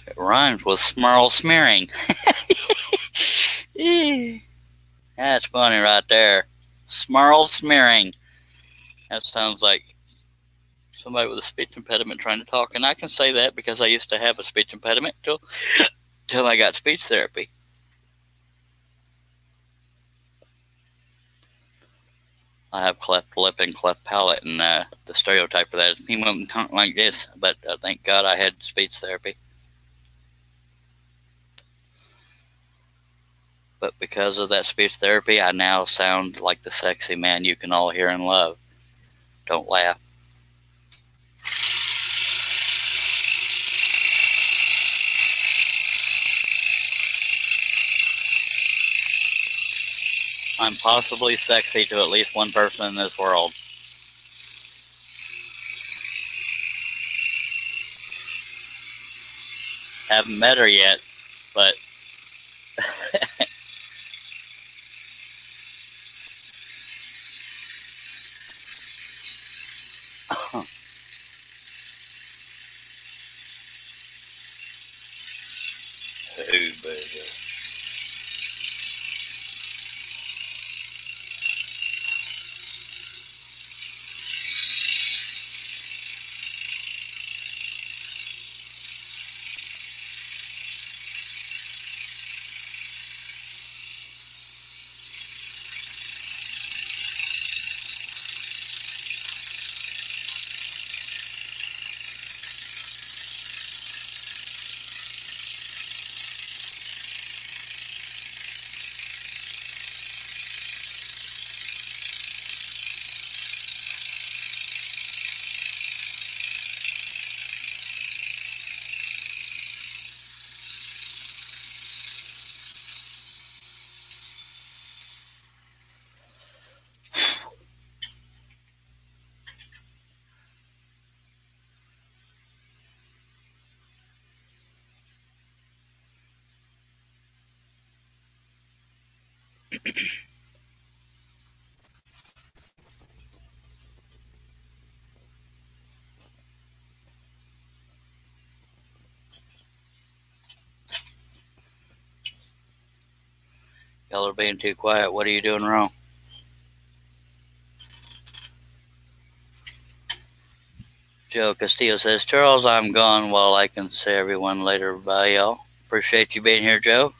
It rhymes with smurl smearing. That's funny right there. Smurl smearing. That sounds like somebody with a speech impediment trying to talk. And I can say that because I used to have a speech impediment till I got speech therapy. I have cleft lip and cleft palate, and the stereotype for that is he wouldn't talk like this. But thank God I had speech therapy. But because of that speech therapy, I now sound like the sexy man you can all hear and love. Don't laugh. I'm possibly sexy to at least one person in this world. Haven't met her yet, but hey, baby. Y'all are being too quiet. What are you doing wrong? Joe Castillo says, Charles, I'm gone while I can say everyone later. Bye, y'all. Appreciate you being here, Joe.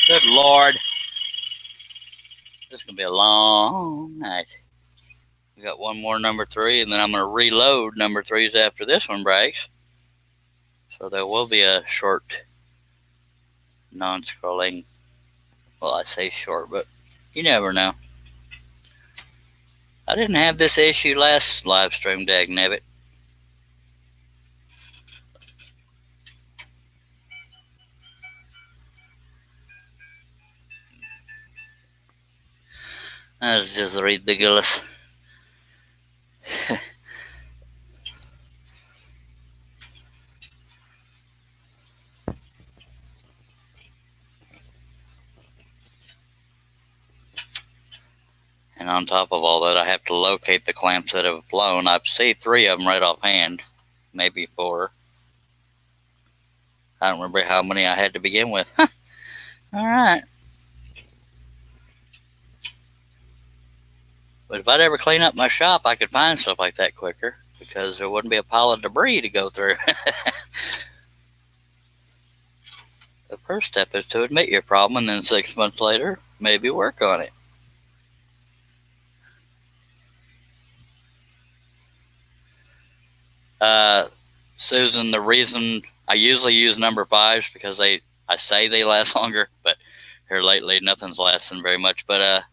Good Lord. This is going to be a long night. We got one more number 3, and then I'm going to reload number 3s after this one breaks. So there will be a short, non-scrolling, well, I say short, but you never know. I didn't have this issue last live stream, dagnabbit. That's just ridiculous. And on top of all that, I have to locate the clamps that have flown. I see 3 of them right offhand, maybe 4. I don't remember how many I had to begin with. All right. But if I'd ever clean up my shop, I could find stuff like that quicker because there wouldn't be a pile of debris to go through. The first step is to admit your problem, and then 6 months later, maybe work on it. Susan, the reason I usually use number 5s because I say they last longer, but here lately nothing's lasting very much. But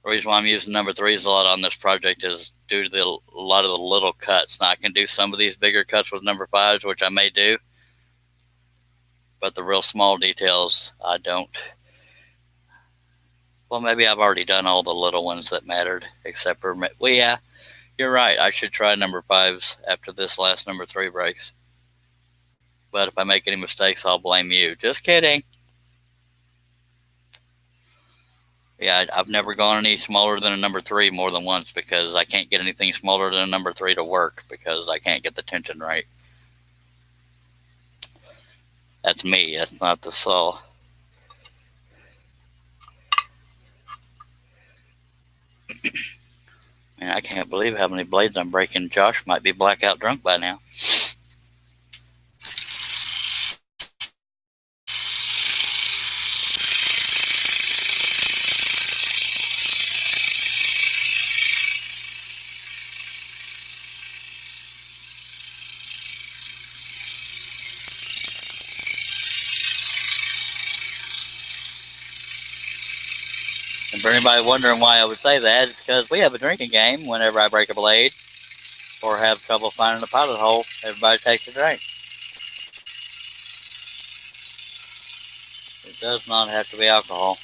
the reason why I'm using number 3s a lot on this project is due to a lot of the little cuts. Now I can do some of these bigger cuts with number 5s, which I may do, but the real small details I don't. Well, maybe I've already done all the little ones that mattered, except for, well, yeah, you're right. I should try number 5s after this last number 3 breaks. But if I make any mistakes, I'll blame you. Just kidding. Yeah, I've never gone any smaller than a number 3 more than once because I can't get anything smaller than a number 3 to work because I can't get the tension right. That's me. That's not the saw. Man, I can't believe how many blades I'm breaking. Josh might be blackout drunk by now. And for anybody wondering why I would say that, it's because we have a drinking game whenever I break a blade or have trouble finding a pilot hole. Everybody takes a drink. It does not have to be alcohol.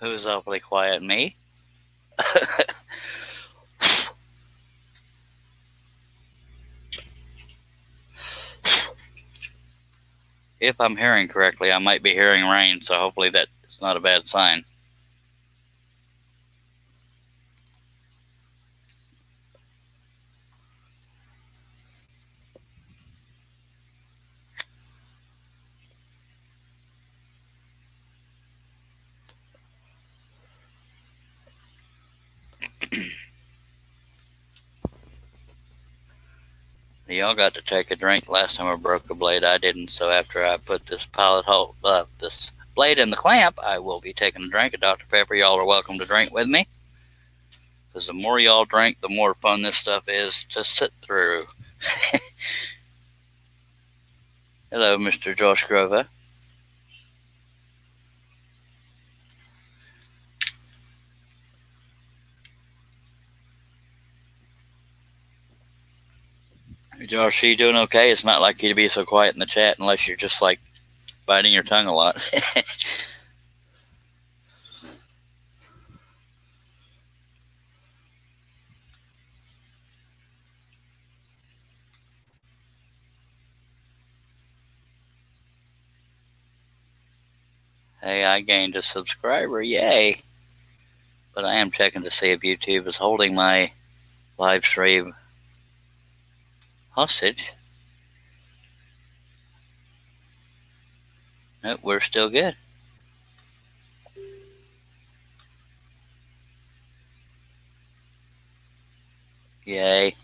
Who's awfully quiet? Me? If I'm hearing correctly, I might be hearing rain, so hopefully that's not a bad sign. Y'all got to take a drink last time I broke a blade. I didn't, so after I put this this blade in the clamp, I will be taking a drink of Dr. Pepper. Y'all are welcome to drink with me, because the more y'all drink, the more fun this stuff is to sit through. Hello, Mr. Josh Grover. Josh, are you doing okay? It's not like you to be so quiet in the chat unless you're just like biting your tongue a lot. Hey, I gained a subscriber. Yay. But I am checking to see if YouTube is holding my live stream hostage. Nope, we're still good. Yay.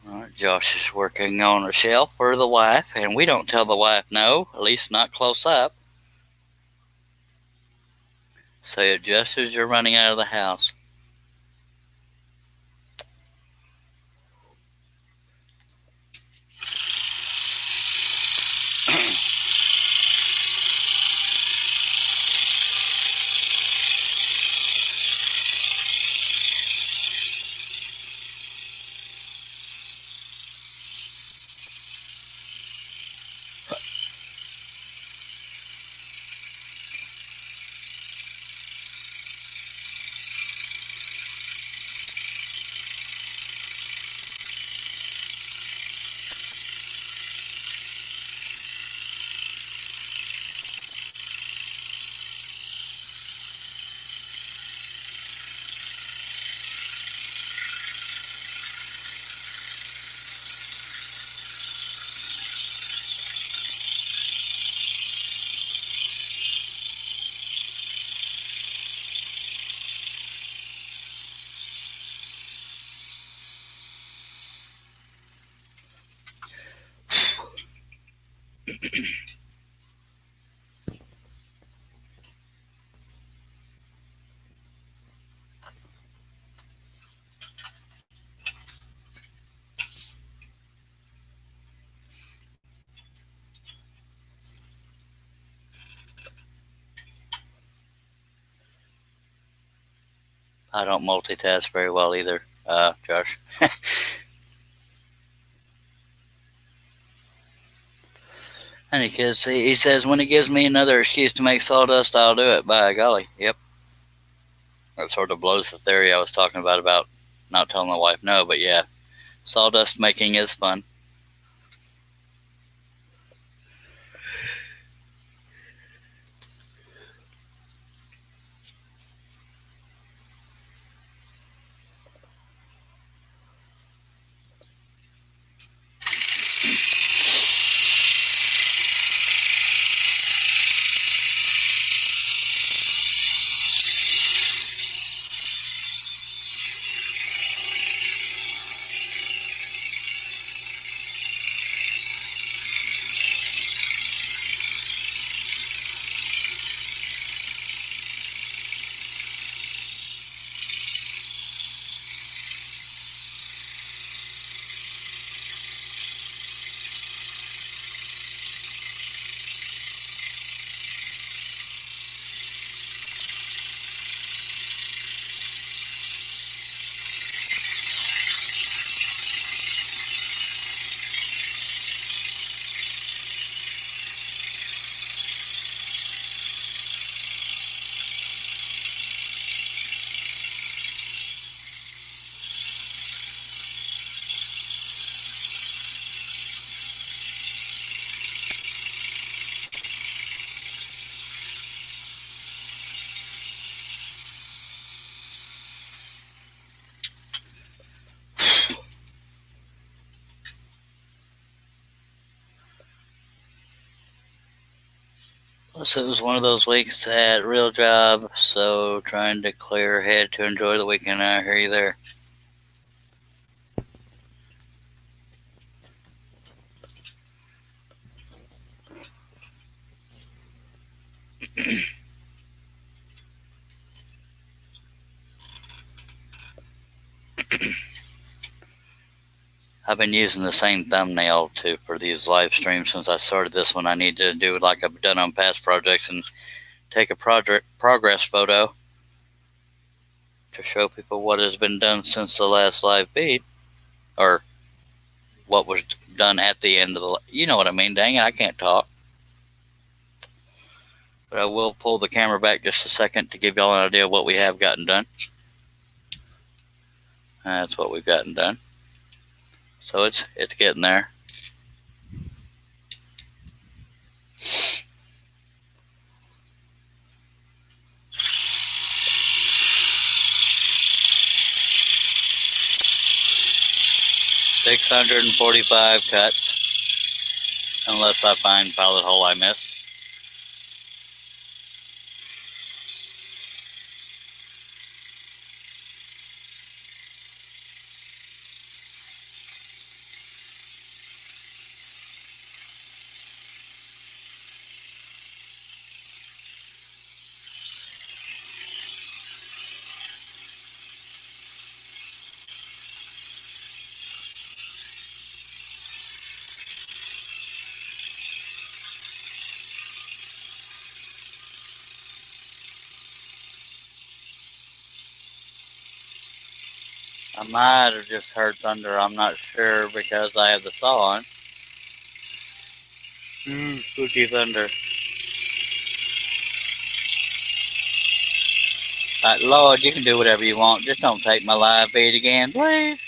Alright, Josh is working on a shelf for the wife, and we don't tell the wife no, at least not close up. Say it just as you're running out of the house. I don't multitask very well either, Josh. Any kids, he says, when he gives me another excuse to make sawdust, I'll do it. By golly. Yep. That sort of blows the theory I was talking about not telling the wife no, but yeah, sawdust making is fun. Plus, it was one of those weeks at real job, so trying to clear head to enjoy the weekend. I hear you there. I've been using the same thumbnail for these live streams since I started this one. I need to do like I've done on past projects and take a progress photo to show people what has been done since the last live feed, or what was done at the end of the. You know what I mean? Dang it, I can't talk. But I will pull the camera back just a second to give y'all an idea of what we have gotten done. That's what we've gotten done. So it's getting there. $645 cuts, unless I find pilot hole I missed. I might have just heard thunder. I'm not sure because I have the saw on. Spooky thunder. Lord, you can do whatever you want. Just don't take my live feed again, please.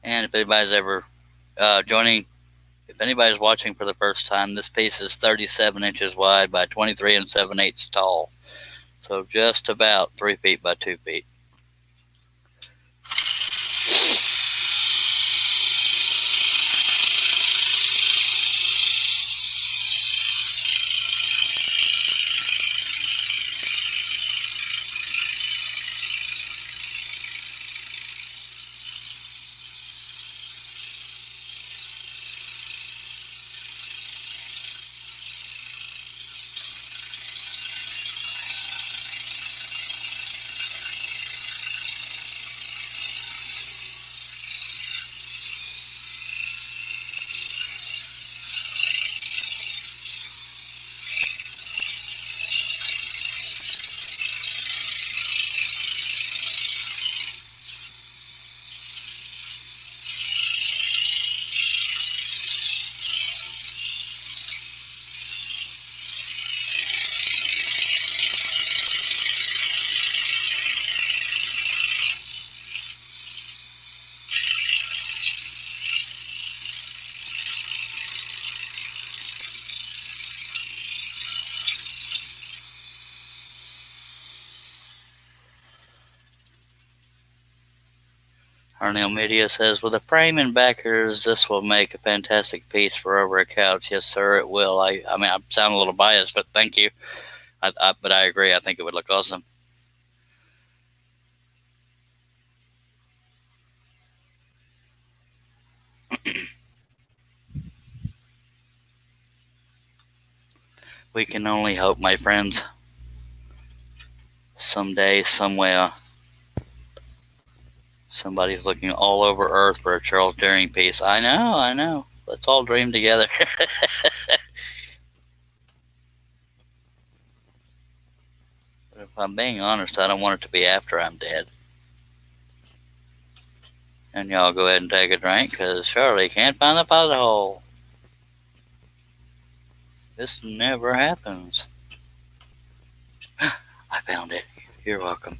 And if anybody's ever joining, if anybody's watching for the first time, this piece is 37 inches wide by 23 and 7/8 tall. So just about 3 feet by 2 feet. Arnell Media says, with a frame and backers, this will make a fantastic piece for over a couch. Yes, sir, it will. I mean, I sound a little biased, but thank you. But I agree. I think it would look awesome. We can only hope, my friends. Someday, somewhere, somebody's looking all over Earth for a Charles Deering piece. I know. Let's all dream together. But if I'm being honest, I don't want it to be after I'm dead. And y'all go ahead and take a drink, because Charlie can't find the pilot hole. This never happens. I found it. You're welcome.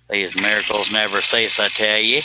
These miracles never cease, I tell you.